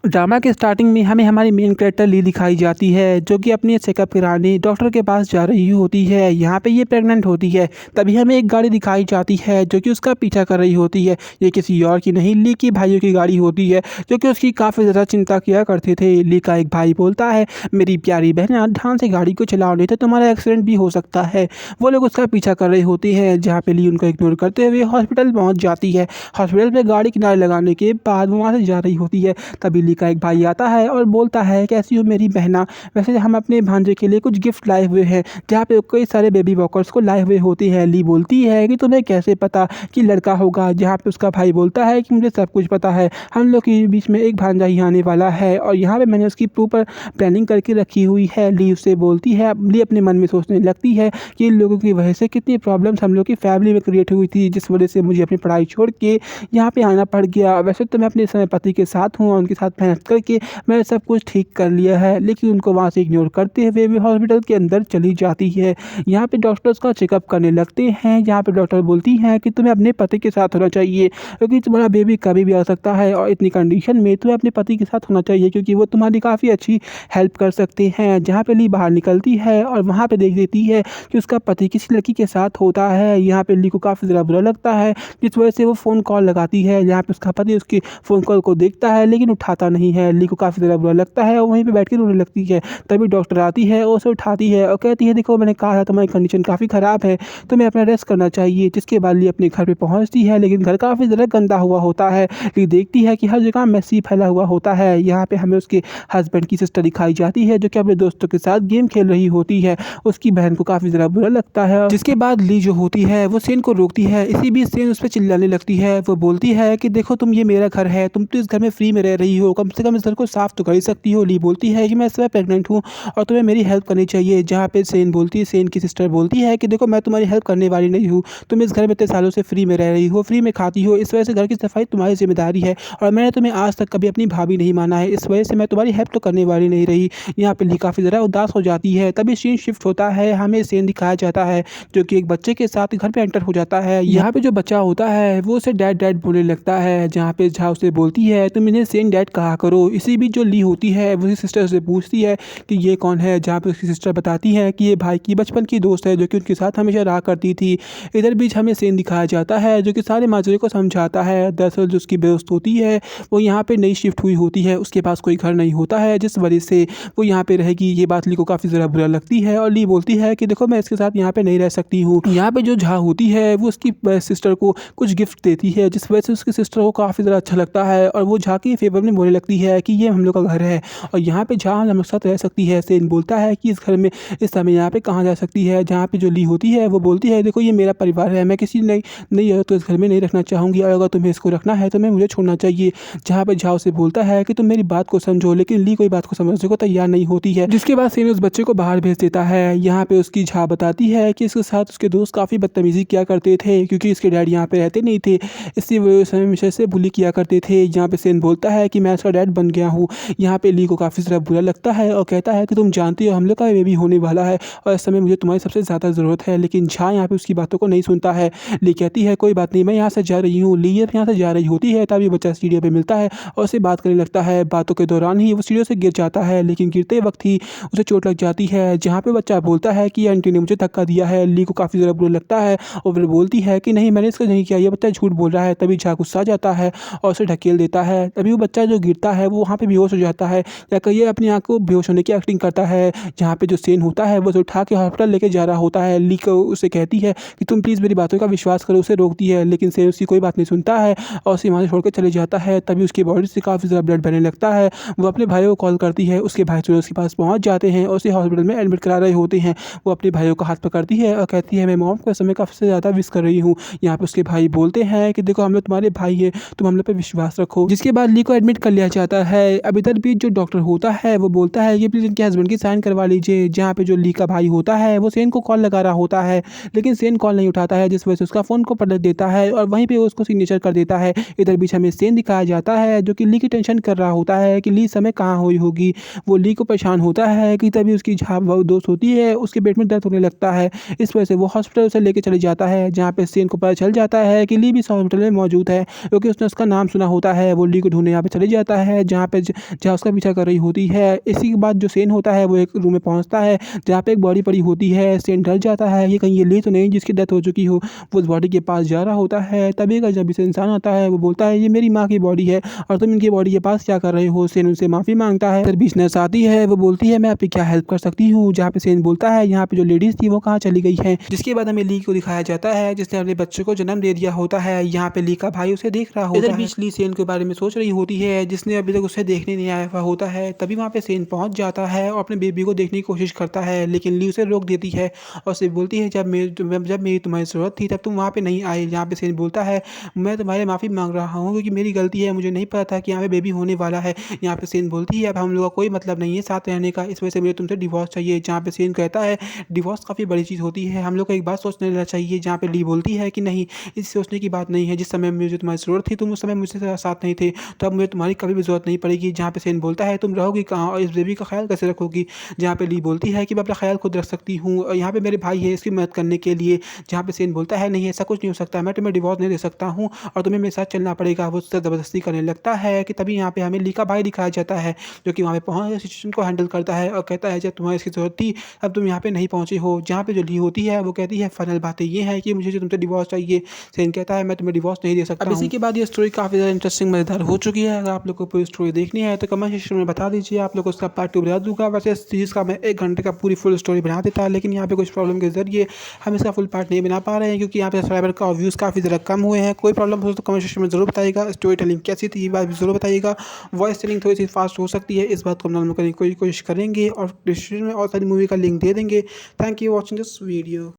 Drama के starting में हमें हमारी मेन कैरेक्टर ली दिखाई जाती है, जो कि अपनी चेकअप कराने डॉक्टर के पास जा रही होती है। यहाँ पे ये प्रेग्नेंट होती है। तभी हमें एक गाड़ी दिखाई जाती है जो कि उसका पीछा कर रही होती है। ये किसी और की नहीं, ली की भाइयों की गाड़ी होती है, जो कि उसकी काफ़ी ज़्यादा चिंता किया करते थे। ली का एक भाई बोलता है, मेरी प्यारी बहना ध्यान से गाड़ी को चलाओ, नहीं तो तुम्हारा एक्सीडेंट भी हो सकता है। वो लोग उसका पीछा कर रहे होते हैं, जहाँ पे ली उनको इग्नोर करते हुए हॉस्पिटल पहुँच जाती है। हॉस्पिटल में गाड़ी किनारे लगाने के बाद वो वहाँ से जा रही होती है। तभी ली का एक भाई आता है और बोलता है, कैसी हो मेरी बहना, वैसे हम अपने भांजे के लिए कुछ गिफ्ट लाए हुए हैं, जहाँ पे कई सारे बेबी वॉकर्स को लाए हुए होते हैं। ली बोलती है कि तुम्हें कैसे पता कि लड़का होगा, जहाँ पे उसका भाई बोलता है कि मुझे सब कुछ पता है, हम लोग के बीच में एक भांजा ही आने वाला है और यहाँ पे मैंने उसकी प्रॉपर प्लानिंग करके रखी हुई है। ली उससे बोलती है, ली अपने मन में सोचने लगती है कि इन लोगों की वजह से कितनी प्रॉब्लम्स हम लोग की फैमिली में क्रिएट हुई थी, जिस वजह से मुझे अपनी पढ़ाई छोड़ के यहाँ पे आना पड़ गया। वैसे तो मैं अपने समय पति के साथ हूँ और उनके साथ मेहनत करके मैंने सब कुछ ठीक कर लिया है, लेकिन उनको वहाँ से इग्नोर करते हुए वे हॉस्पिटल के अंदर चली जाती है। यहाँ पे डॉक्टर्स का चेकअप करने लगते हैं, जहाँ पे डॉक्टर बोलती हैं कि तुम्हें अपने पति के साथ होना चाहिए, क्योंकि तुम्हारा बेबी कभी भी आ सकता है और इतनी कंडीशन में तुम्हें अपने पति के साथ होना चाहिए, क्योंकि वो तुम्हारी काफ़ी अच्छी हेल्प कर सकते हैं। जहाँ पे ली बाहर निकलती है और वहाँ पे देख देती है कि उसका पति किसी लड़की के साथ होता है। यहाँ पे ली को काफ़ी ज़्यादा बुरा लगता है, जिस वजह से वो फ़ोन कॉल लगाती है, जहाँ पे उसका पति उसकी फ़ोन कॉल को देखता है लेकिन उठाता नहीं है। ली को काफ़ी ज़्यादा बुरा लगता है और वहीं पे बैठ के रोने लगती है। तभी डॉक्टर आती है और उसे उठाती है और कहती है, देखो मैंने कहा था तुम्हारी कंडीशन काफ़ी ख़राब है, तुम्हें अपना रेस्ट करना चाहिए। जिसके बाद ली अपने घर पे पहुंचती है, लेकिन घर काफ़ी ज़्यादा गंदा हुआ होता है। ली देखती है कि हर जगह मैसी फैला हुआ होता है। यहाँ पे हमें उसके हस्बैंड की सिस्टर दिखाई जाती है, जो कि अपने दोस्तों के साथ गेम खेल रही होती है। उसकी बहन को काफ़ी ज़्यादा बुरा लगता है, जिसके बाद ली जो होती है वो सेन को रोकती है। इसी बीच सेन उस पर चिल्लाने लगती है। वो बोलती है कि देखो तुम, ये मेरा घर है, तुम तो इस घर में फ्री में रह रही हो, कम से कम इस घर को साफ तो कर ही सकती हो। ली बोलती है कि मैं इस समय प्रेग्नेंट हूँ और तुम्हें मेरी हेल्प करनी चाहिए। जहाँ पे सेन की सिस्टर बोलती है कि देखो मैं तुम्हारी हेल्प करने वाली नहीं हूँ, तुम इस घर में इतने सालों से फ्री में रह रही हो, फ्री में खाती हो, इस वजह से घर की सफाई तुम्हारी जिम्मेदारी है और मैंने तुम्हें आज तक कभी अपनी भाभी नहीं माना है, इस वजह से मैं तुम्हारी हेल्प तो करने वाली नहीं रही। यहाँ पे ली काफ़ी ज़्यादा उदास हो जाती है। तभी सीन शिफ्ट होता है, हमें सेन दिखाया जाता है जो कि एक बच्चे के साथ घर पे एंटर हो जाता है। यहाँ पे जो बच्चा होता है वो उसे डैड डैड बोलने लगता है, जहाँ पे झा उसे बोलती है तुम इन्हें सेन डैड कहा करो। इसी बीच जो ली होती है वो उसकी सिस्टर से पूछती है कि ये कौन है, जहाँ पे उसकी सिस्टर बताती है कि ये भाई की बचपन की दोस्त है, जो कि उनके साथ हमेशा रहा करती थी। इधर बीच हमें सेन दिखाया जाता है जो कि सारे माजरे को समझाता है। दरअसल जो उसकी दोस्त होती है वो यहाँ पे नई शिफ्ट हुई होती है, उसके पास कोई घर नहीं होता है, जिस वजह से वो यहाँ पे रहेगी। ये बात ली को काफ़ी ज़्यादा बुरा लगती है और ली बोलती है कि देखो मैं इसके साथ यहाँ पे नहीं रह सकती हूँ। यहाँ पे जो झा होती है वो उसकी सिस्टर को कुछ गिफ्ट देती है, जिस वजह से उसकी सिस्टर को काफ़ी ज़्यादा अच्छा लगता है और वो झा के फेवर में बोलने लगती है कि ये हम लोग का घर है और यहाँ पे झा हम लोग साथ रह सकती है। सेन बोलता है कि इस घर में इस समय यहाँ पे कहाँ जा सकती है। जहाँ पे जो ली होती है वो बोलती है, देखो ये मेरा परिवार है, मैं किसी नहीं तो इस घर में नहीं रखना चाहूँगी और अगर तुम्हें इसको रखना है तो मैं मुझे छोड़ना चाहिए। जहाँ पे झा उसे बोलता है कि तुम मेरी बात को समझो, लेकिन ली कोई बात को समझने को तैयार नहीं होती है। जिसके बाद सेन उस बच्चे को बाहर भेज देता है। यहाँ पे उसकी झा बताती है कि इसके साथ उसके दोस्त काफ़ी बदतमीजी किया करते थे, क्योंकि इसके डैड यहाँ पे रहते नहीं थे, इसी वजह से हमेशा से बुली किया करते थे। यहाँ पे सेन बोलता है कि मैं इसका डैड बन गया हूँ। यहाँ पे ली को काफ़ी ज़्यादा बुरा लगता है और कहता है कि तुम जानती हो हम लोग का बेबी होने वाला है और इस समय मुझे तुम्हारी सबसे ज़्यादा ज़रूरत है। लेकिन झा यहाँ पे उसकी बातों को नहीं सुनता है। ली कहती है कोई बात नहीं, मैं यहाँ से जा रही हूँ। ली यहाँ से जा रही होती है, तभी बच्चा सीढ़ियों पर मिलता है और उसे बात करने लगता है। बातों के दौरान ही वो सीढ़ियों से गिर जाता है, लेकिन गिरते वक्त ही उसे चोट लग जाती है। जहाँ पे बच्चा बोलता है कि आंटी ने मुझे धक्का दिया है। ली को काफ़ी ज़्यादा बुरा लगता है और फिर बोलती है कि नहीं मैंने इसको नहीं किया, ये बच्चा झूठ बोल रहा है। तभी झा गुस्सा जाता है और उसे ढकेल देता है। तभी वो बच्चा जो गिरता है वो वहाँ पे बेहोश हो जाता है, या कहिए अपनी आँख को बेहोश होने की एक्टिंग करता है। जहाँ पे जो सेन होता है वो उसे उठा के हॉस्पिटल लेके जा रहा होता है। ली को उसे कहती है कि तुम प्लीज़ मेरी बातों का विश्वास करो, उसे रोकती है, लेकिन सेन उसकी कोई बात नहीं सुनता है और उसे वहाँ से छोड़ कर चले जाता है। तभी उसकी बॉडी से काफ़ी ज़्यादा ब्लड बहने लगता है। वो अपने भाई को कॉल करती है, उसके भाई उसके पास पहुँच जाते हैं और उसे हॉस्पिटल में एडमिट करा रहे होते हैं। वो अपने भाइयों का हाथ पकड़ती है और कहती है मैं मॉम को इस समय काफ़ी ज़्यादा मिस कर रही हूँ। यहाँ पे उसके भाई बोलते हैं कि देखो हम लोग तुम्हारे भाई है, तुम हम लोग पे विश्वास रखो। जिसके बाद ली को एडमिट कर लिया जाता है। अब इधर बीच जो डॉक्टर होता है वो बोलता है कि प्लीज़ इनके हस्बैंड की साइन करवा लीजिए। जहाँ पे जो ली का भाई होता है वो सेन को कॉल लगा रहा होता है, लेकिन सेन कॉल नहीं उठाता है, जिस वजह से उसका फ़ोन को पलट देता है और वहीं पे उसको सिग्नेचर कर देता है। इधर बीच हमें सेन दिखाया जाता है जो कि ली की टेंशन कर रहा होता है कि ली समय कहाँ हुई होगी। वो ली को परेशान होता है कि तभी उसकी दोस्त होती है, उसके पेट में दर्द होने लगता है। इस वजह से वो हॉस्पिटल से लेके चले जाता है, जहाँ पे सेन को पता चल जाता है कि ली भी इस हॉस्पिटल में मौजूद है, क्योंकि उसने उसका नाम सुना होता है। वो ली को ढूंढने यहाँ पे चले जाता होता है जहाँ उसका पीछा कर रही होती है। इसी के बाद जो सेन होता है वो एक रूम में पहुँचता है जहाँ पे एक बॉडी पड़ी होती है। सेन डर जाता है ये कहीं ये ली तो नहीं जिसकी डेथ हो चुकी हो। वो उस बॉडी के पास जा रहा होता है। तभी का जब इसे इंसान आता है वो बोलता है ये मेरी माँ की बॉडी है और तुम इनकी बॉडी के पास क्या कर रहे हो। सेन उनसे माफ़ी मांगता है। फिर बीच नर्स आती है वो बोलती है मैं आपकी क्या हेल्प कर सकती हूँ। जहाँ पे सेन बोलता है यहाँ पे जो लेडीज़ थी वो कहाँ चली गई है। जिसके बाद हमें ली को दिखाया जाता है जिसने अपने बच्चे को जन्म दे दिया होता है। यहाँ पे ली का भाई उसे देख रहा होता है। बीच ली सेन के बारे में सोच रही होती है जिसने अभी तक उसे देखने नहीं आया हुआ होता है। तभी वहाँ पे सेन पहुँच जाता है और अपने बेबी को देखने की कोशिश करता है लेकिन ली उसे रोक देती है और उसे बोलती है जब मेरी तुम्हारी ज़रूरत थी तब तुम वहाँ पे नहीं आए। यहाँ पे सेन बोलता है मैं तुम्हारे माफ़ी मांग रहा हूँ क्योंकि मेरी गलती है, मुझे नहीं पता था कि यहाँ पे बेबी होने वाला है। यहाँ पे सेन बोलती है अब हम लोग का कोई मतलब नहीं है साथ रहने का, इस वजह से मुझे तुमसे डिवोर्स चाहिए। जहाँ पे सेन कहता है डिवोर्स काफ़ी बड़ी चीज़ होती है, हम लोग को एक बात सोच लेना चाहिए। जहाँ पे ली बोलती है कि नहीं इस सोचने की बात नहीं है, जिस समय मुझे तुम्हारी ज़रूरत थी तुम उस समय मुझसे साथ नहीं थे तो अब मुझे तुम्हारी कभी भी ज़रूरत नहीं पड़ेगी। जहाँ पे सेन बोलता है तुम रहोगी कहाँ और इस बेबी का ख्याल कैसे रखोगी। जहाँ पे ली बोलती है कि मैं अपना ख्याल खुद रख सकती हूँ और यहाँ पे मेरे भाई है इसकी मदद करने के लिए। जहाँ पे सेन बोलता है नहीं ऐसा कुछ नहीं हो सकता, मैं तुम्हें डिवोर्स नहीं दे सकता हूँ और तुम्हें मेरे साथ चलना पड़ेगा। वो उससे ज़बरदस्ती करने लगता है कि तभी यहाँ पे हमें ली का भाई दिखाया जाता है जो कि वहाँ पे पहुँच सिचुएशन को हैंडल करता है और कहता है जब तुम्हें इसकी ज़रूरत थी अब तुम यहाँ पे नहीं पहुँचे हो। जहाँ पे जो ली होती है वो कहती है फाइनल बातें ये हैं कि मुझे जो तुमसे डिवोर्स चाहिए। सेन कहता है मैं तुम्हें डिवोर्स नहीं दे सकता। अब इसी के बाद ये स्टोरी काफ़ी ज़्यादा इंटरेस्टिंग मज़ेदार हो चुकी है। अगर आप लोग को पूरी स्टोरी देखनी है तो कमेंट सेक्शन में बता दीजिए, आप लोग को उसका पार्ट 2 बना दूंगा। वैसे इस सीरीज़ का मैं 1 घंटे का पूरी फुल स्टोरी बना देता लेकिन यहाँ पे कुछ प्रॉब्लम के ज़रिए हम इसका फुल पार्ट नहीं बना पा रहे हैं क्योंकि यहाँ पे सब्सक्राइबर का व्यूज़ काफ़ी ज़्यादा कम हुए हैं। कोई प्रॉब्लम हो तो कमेंट सेक्शन में ज़रूर बताइएगा। स्टोरी टेलिंग कैसी थी ये बात भी ज़रूर बताइएगा। वॉइस टेलिंग थोड़ी सी फास्ट हो सकती है, इस बात को हम नॉर्मल करने की कोशिश करेंगे और डिस्क्रिप्शन में और सारी मूवी का लिंक दे देंगे। Thank you watching this video.